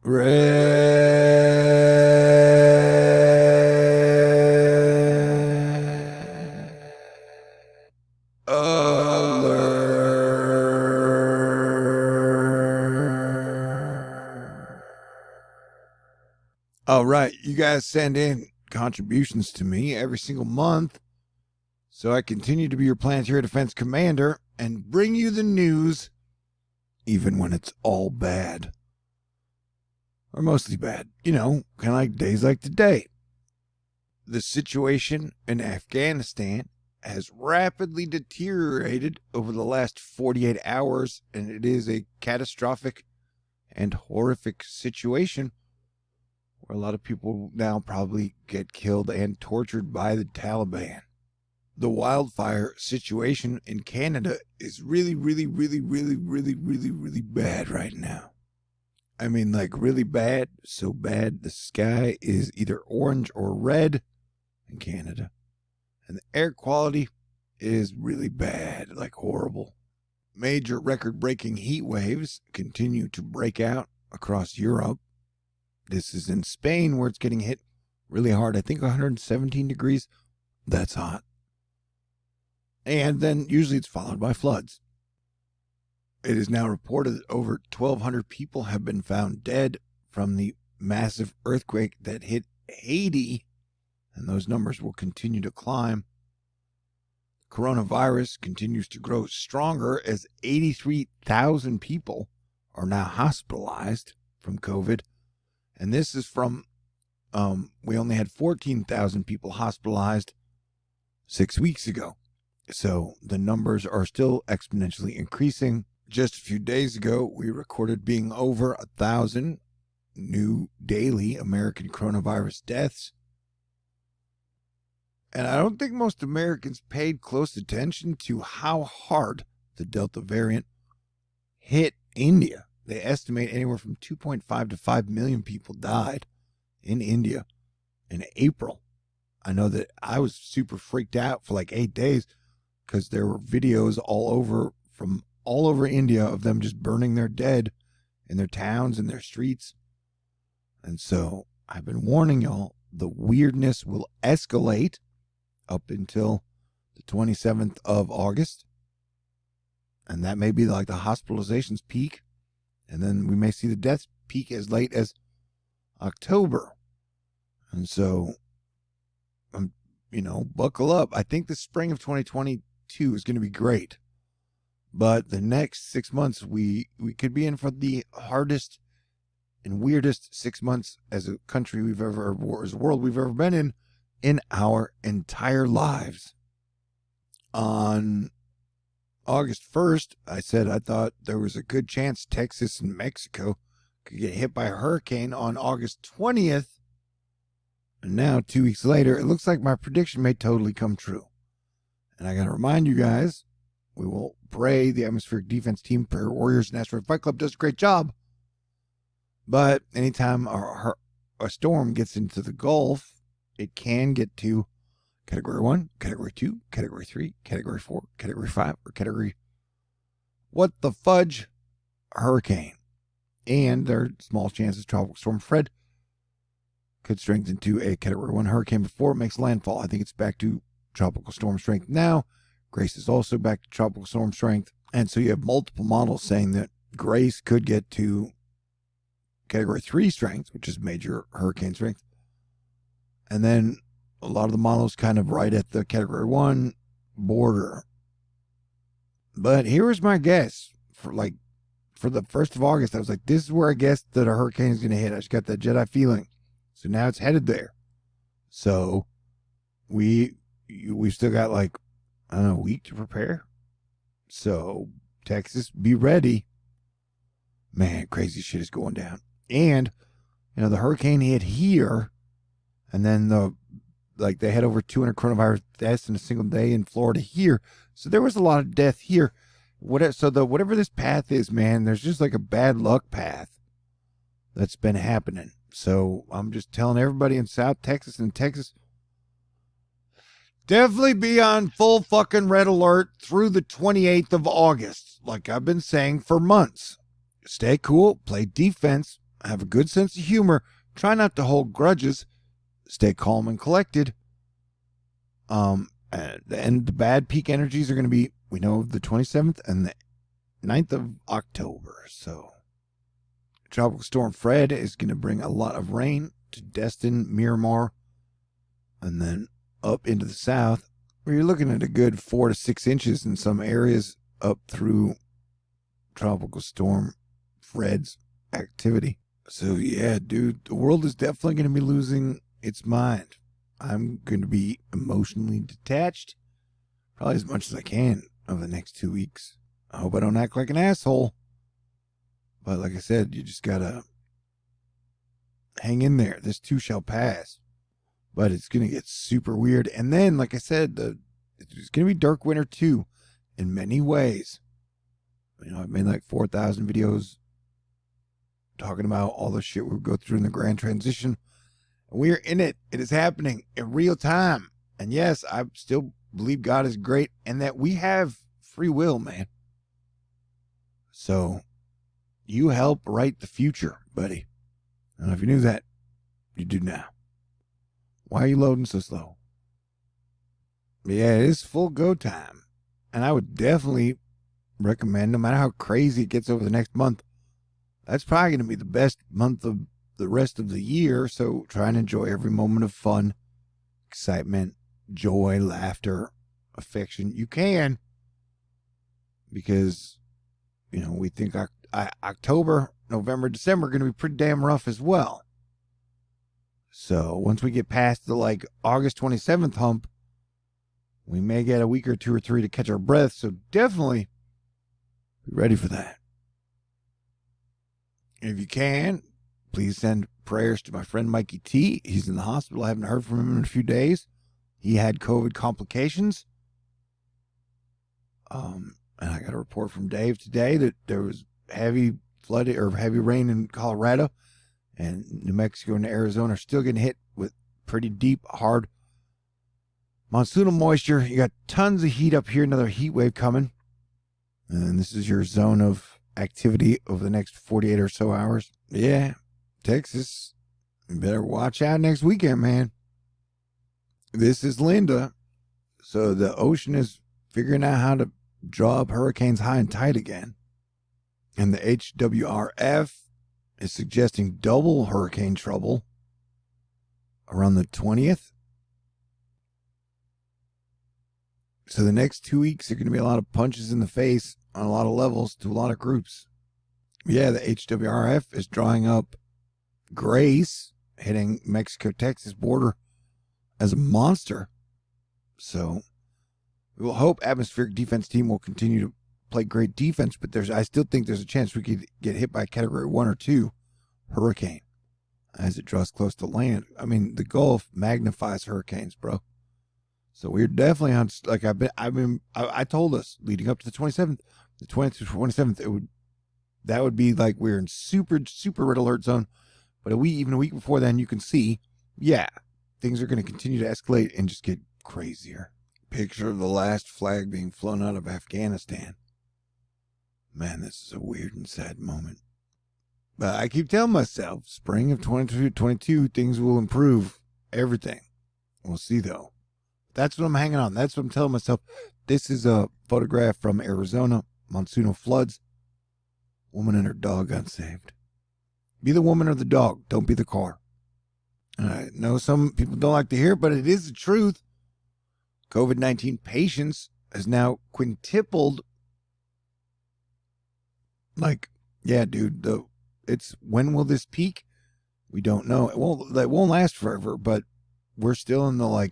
All right, you guys send in contributions to me every single month, so I continue to be your planetary defense commander and bring you the news, even when it's all bad. Or mostly bad. You know, kind of like days like today. The situation in Afghanistan has rapidly deteriorated over the last 48 hours, and it is a catastrophic and horrific situation where a lot of people now probably get killed and tortured by the Taliban. The wildfire situation in Canada is really bad right now. I mean, like really bad, so bad the sky is either orange or red in Canada. And the air quality is really bad, like horrible. Major record-breaking heat waves continue to break out across Europe. This is in Spain where it's getting hit really hard. I think 117 degrees. That's hot. And then usually it's followed by floods. It is now reported that over 1,200 people have been found dead from the massive earthquake that hit Haiti, and those numbers will continue to climb. Coronavirus continues to grow stronger as 83,000 people are now hospitalized from COVID. And this is from, we only had 14,000 people hospitalized 6 weeks ago. So the numbers are still exponentially increasing. Just a few days ago, we recorded being over 1,000 new daily American coronavirus deaths. And I don't think most Americans paid close attention to how hard the Delta variant hit India. They estimate anywhere from 2.5 to 5 million people died in India in April. I know that I was super freaked out for like 8 days because there were videos all over India of them just burning their dead in their towns and their streets. And so I've been warning y'all, the weirdness will escalate up until the 27th of August. And that may be like the hospitalizations peak. And then we may see the deaths peak as late as October. And so, buckle up. I think the spring of 2022 is going to be great. But the next 6 months, we could be in for the hardest and weirdest 6 months as a country or as a world we've ever been in our entire lives. On August 1st, I said I thought there was a good chance Texas and Mexico could get hit by a hurricane on August 20th. And now, 2 weeks later, it looks like my prediction may totally come true. And I got to remind you guys, we will pray. The atmospheric defense team, Prayer Warriors, and Asteroid Fight Club does a great job. But anytime a storm gets into the Gulf, it can get to Category 1, Category 2, Category 3, Category 4, Category 5, or Category what the fudge hurricane. And there are small chances Tropical Storm Fred could strengthen to a Category 1 hurricane before it makes landfall. I think it's back to Tropical Storm strength now. Grace is also back to Tropical Storm strength. And so you have multiple models saying that Grace could get to Category 3 strength, which is major hurricane strength. And then a lot of the models kind of right at the Category 1 border. But here's my guess. For the 1st of August, I was like, this is where I guess that a hurricane is going to hit. I just got that Jedi feeling. So now it's headed there. So we've still got a week to prepare. So Texas, be ready. Man, crazy shit is going down. And, the hurricane hit here. And then they had over 200 coronavirus deaths in a single day in Florida here. So there was a lot of death here. Whatever this path is, man, there's just like a bad luck path that's been happening. So I'm just telling everybody in South Texas and Texas, definitely be on full fucking red alert through the 28th of August. Like I've been saying for months. Stay cool, play defense, have a good sense of humor, try not to hold grudges, stay calm and collected. And the bad peak energies are going to be, we know, the 27th and the 9th of October. So Tropical Storm Fred is going to bring a lot of rain to Destin, Miramar, and then up into the south, where you're looking at a good 4 to 6 inches in some areas up through Tropical Storm Fred's activity. So yeah, dude, the world is definitely going to be losing its mind. I'm going to be emotionally detached probably as much as I can over the next 2 weeks. I hope I don't act like an asshole. But like I said, you just got to hang in there. This too shall pass. But it's going to get super weird. And then, like I said, it's going to be dark winter too in many ways. You know, I've made like 4,000 videos talking about all the shit we go through in the grand transition. We're in it. It is happening in real time. And yes, I still believe God is great and that we have free will, man. So you help write the future, buddy. I don't know if you knew that. You do now. Why are you loading so slow? But yeah, it is full go time. And I would definitely recommend, no matter how crazy it gets over the next month, that's probably going to be the best month of the rest of the year. So try and enjoy every moment of fun, excitement, joy, laughter, affection you can, because you know we think October, November, December are going to be pretty damn rough as well. So once we get past the like August 27th hump, we may get a week or 2 or 3 to catch our breath. So definitely be ready for that. If you can, please send prayers to my friend Mikey T. He's in the hospital. I haven't heard from him in a few days. He had COVID complications. And I got a report from Dave today that there was heavy flooding or heavy rain in Colorado, and New Mexico and Arizona are still getting hit with pretty deep, hard monsoonal moisture. You got tons of heat up here, another heat wave coming. And this is your zone of activity over the next 48 or so hours. Yeah, Texas, you better watch out next weekend, man. This is Linda. So the ocean is figuring out how to draw up hurricanes high and tight again. And the HWRF is suggesting double hurricane trouble around the 20th. So the next 2 weeks are going to be a lot of punches in the face on a lot of levels to a lot of groups. Yeah, the HWRF is drawing up Grace hitting Mexico-Texas border as a monster. So we will hope atmospheric defense team will continue to play great defense, but I still think there's a chance we could get hit by a category 1 or 2 hurricane as it draws close to land. I mean, the Gulf magnifies hurricanes, bro. So we're definitely on, like I told us leading up to the 27th, the 20th to 27th, that would be like we're in super, super red alert zone. But even a week before then, you can see, yeah, things are going to continue to escalate and just get crazier. Picture of the last flag being flown out of Afghanistan. Man, this is a weird and sad moment. But I keep telling myself, spring of 2022, things will improve. Everything. We'll see, though. That's what I'm hanging on. That's what I'm telling myself. This is a photograph from Arizona. Monsoonal floods. Woman and her dog got saved. Be the woman or the dog. Don't be the car. I know some people don't like to hear it, but it is the truth. COVID-19 patients has now quintupled. Like, yeah, dude, when will this peak? We don't know. It won't last forever, but we're still in the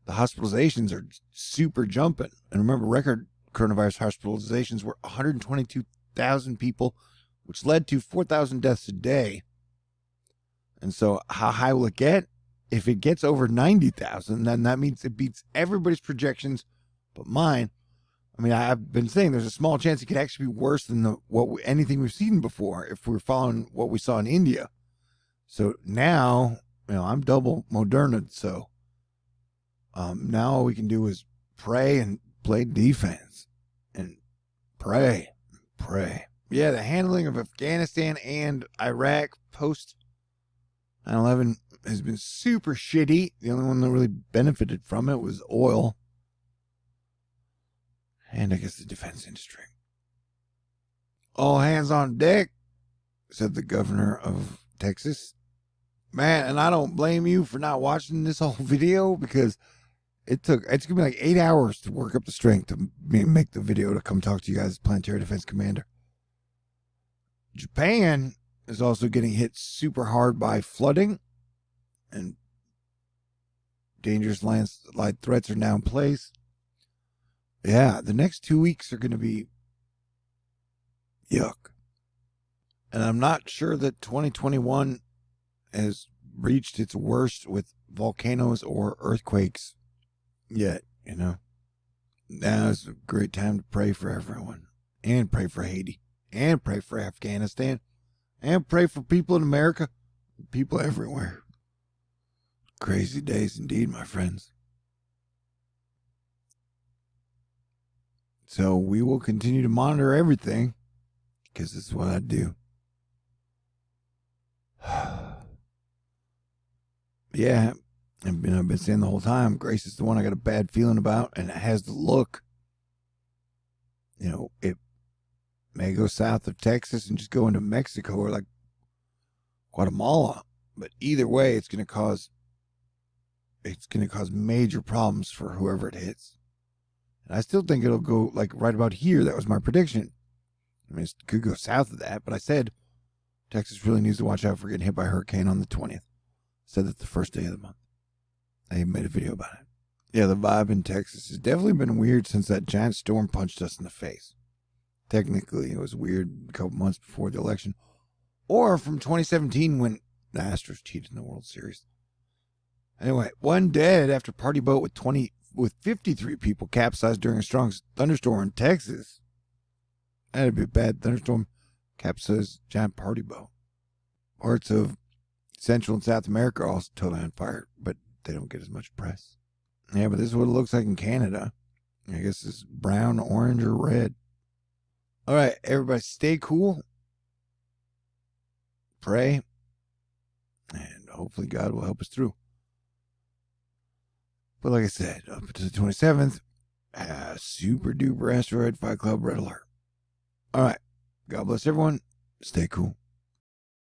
hospitalizations are super jumping. And remember, record coronavirus hospitalizations were 122,000 people, which led to 4,000 deaths a day. And so how high will it get? If it gets over 90,000, then that means it beats everybody's projections but mine. I mean, I've been saying there's a small chance it could actually be worse than anything we've seen before if we're following what we saw in India. So now, I'm double Moderna, so now all we can do is pray and play defense and pray. Yeah, the handling of Afghanistan and Iraq post 9/11 has been super shitty. The only one that really benefited from it was oil. And I guess the defense industry. All hands on deck, said the governor of Texas. Man, and I don't blame you for not watching this whole video because it's going to be like 8 hours to work up the strength to make the video to come talk to you guys as Planetary Defense Commander. Japan is also getting hit super hard by flooding, and dangerous landslide threats are now in place. Yeah, the next 2 weeks are going to be yuck. And I'm not sure that 2021 has reached its worst with volcanoes or earthquakes yet, you know. Now is a great time to pray for everyone, and pray for Haiti, and pray for Afghanistan, and pray for people in America, people everywhere. Crazy days indeed, my friends. So we will continue to monitor everything, because this is what I do. Yeah, I've been saying the whole time, Grace is the one I got a bad feeling about, and it has the look. You know, it may go south of Texas and just go into Mexico or like Guatemala, but either way, it's going to cause major problems for whoever it hits. And I still think it'll go like right about here. That was my prediction. I mean, it could go south of that, but I said Texas really needs to watch out for getting hit by a hurricane on the 20th. I said that the first day of the month. I even made a video about it. Yeah, the vibe in Texas has definitely been weird since that giant storm punched us in the face. Technically, it was weird a couple months before the election. Or from 2017 when the Astros cheated in the World Series. Anyway, one dead after party boat with 53 people capsized during a strong thunderstorm in Texas. That'd be a bad thunderstorm. Capsized giant party boat. Parts of Central and South America are also totally on fire, but they don't get as much press. Yeah, but this is what it looks like in Canada. I guess it's brown, orange, or red. All right, everybody stay cool. Pray. And hopefully God will help us through. But like I said, up to the 27th, super duper asteroid 5 Cloud red alert. All right. God bless everyone. Stay cool.